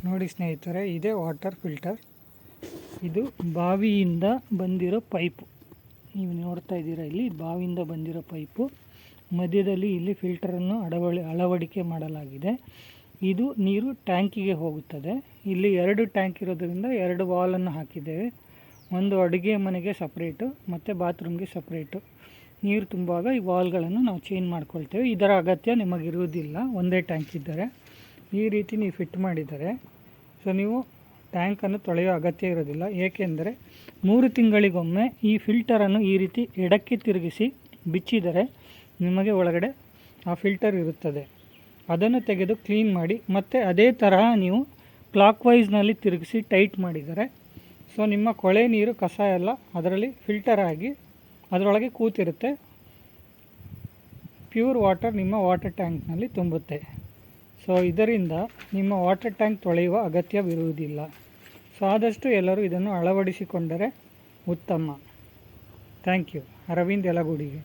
ನೋಡಿ ಸ್ನೇಹಿತರೆ, ಇದೇ ವಾಟರ್ ಫಿಲ್ಟರ್. ಇದು ಬಾವಿಯಿಂದ ಬಂದಿರೋ ಪೈಪು. ನೀವು ನೋಡ್ತಾ ಇದ್ದೀರಾ, ಇಲ್ಲಿ ಬಾವಿಯಿಂದ ಬಂದಿರೋ ಪೈಪು. ಮಧ್ಯದಲ್ಲಿ ಇಲ್ಲಿ ಫಿಲ್ಟರನ್ನು ಅಳವಡಿಕೆ ಮಾಡಲಾಗಿದೆ. ಇದು ನೀರು ಟ್ಯಾಂಕಿಗೆ ಹೋಗುತ್ತದೆ. ಇಲ್ಲಿ 2 ಟ್ಯಾಂಕ್ ಇರೋದ್ರಿಂದ 2 ವಾಲನ್ನು ಹಾಕಿದ್ದೇವೆ. ಒಂದು ಅಡುಗೆ ಮನೆಗೆ ಸಪ್ರೇಟು ಮತ್ತು ಬಾತ್ರೂಮ್ಗೆ ಸಪ್ರೇಟು. ನೀರು ತುಂಬುವಾಗ ಈ ವಾಲ್ಗಳನ್ನು ನಾವು ಚೇಂಜ್ ಮಾಡ್ಕೊಳ್ತೇವೆ. ಇದರ ಅಗತ್ಯ ನಿಮಗಿರುವುದಿಲ್ಲ, ಒಂದೇ ಟ್ಯಾಂಕ್ ಇದ್ದರೆ. ಈ ರೀತಿ ನೀವು ಫಿಟ್ ಮಾಡಿದರೆ ಸೊ ನೀವು ಟ್ಯಾಂಕನ್ನು ತೊಳೆಯೋ ಅಗತ್ಯ ಇರೋದಿಲ್ಲ. ಏಕೆಂದರೆ 3 ತಿಂಗಳಿಗೊಮ್ಮೆ ಈ ಫಿಲ್ಟರನ್ನು ಈ ರೀತಿ ಎಡಕ್ಕೆ ತಿರುಗಿಸಿ ಬಿಚ್ಚಿದರೆ ನಿಮಗೆ ಒಳಗಡೆ ಆ ಫಿಲ್ಟರ್ ಇರುತ್ತದೆ. ಅದನ್ನು ತೆಗೆದು ಕ್ಲೀನ್ ಮಾಡಿ ಮತ್ತು ಅದೇ ತರಹ ನೀವು ಕ್ಲಾಕ್ ವೈಸ್ನಲ್ಲಿ ತಿರುಗಿಸಿ ಟೈಟ್ ಮಾಡಿದರೆ ಸೊ ನಿಮ್ಮ ಕೊಳೆ ನೀರು, ಕಸ ಎಲ್ಲ ಅದರಲ್ಲಿ ಫಿಲ್ಟರ್ ಆಗಿ ಅದರೊಳಗೆ ಕೂತಿರುತ್ತೆ. ಪ್ಯೂರ್ ವಾಟರ್ ನಿಮ್ಮ ವಾಟರ್ ಟ್ಯಾಂಕ್ನಲ್ಲಿ ತುಂಬುತ್ತೆ. ಸೊ ಇದರಿಂದ ನಿಮ್ಮ ವಾಟರ್ ಟ್ಯಾಂಕ್ ತೊಳೆಯುವ ಅಗತ್ಯವಿರುವುದಿಲ್ಲ. ಸೊ ಆದಷ್ಟು ಎಲ್ಲರೂ ಇದನ್ನು ಅಳವಡಿಸಿಕೊಂಡರೆ ಉತ್ತಮ. Thank you. ಅರವಿಂದ್ ಯಲಗುಡಿಗೆ.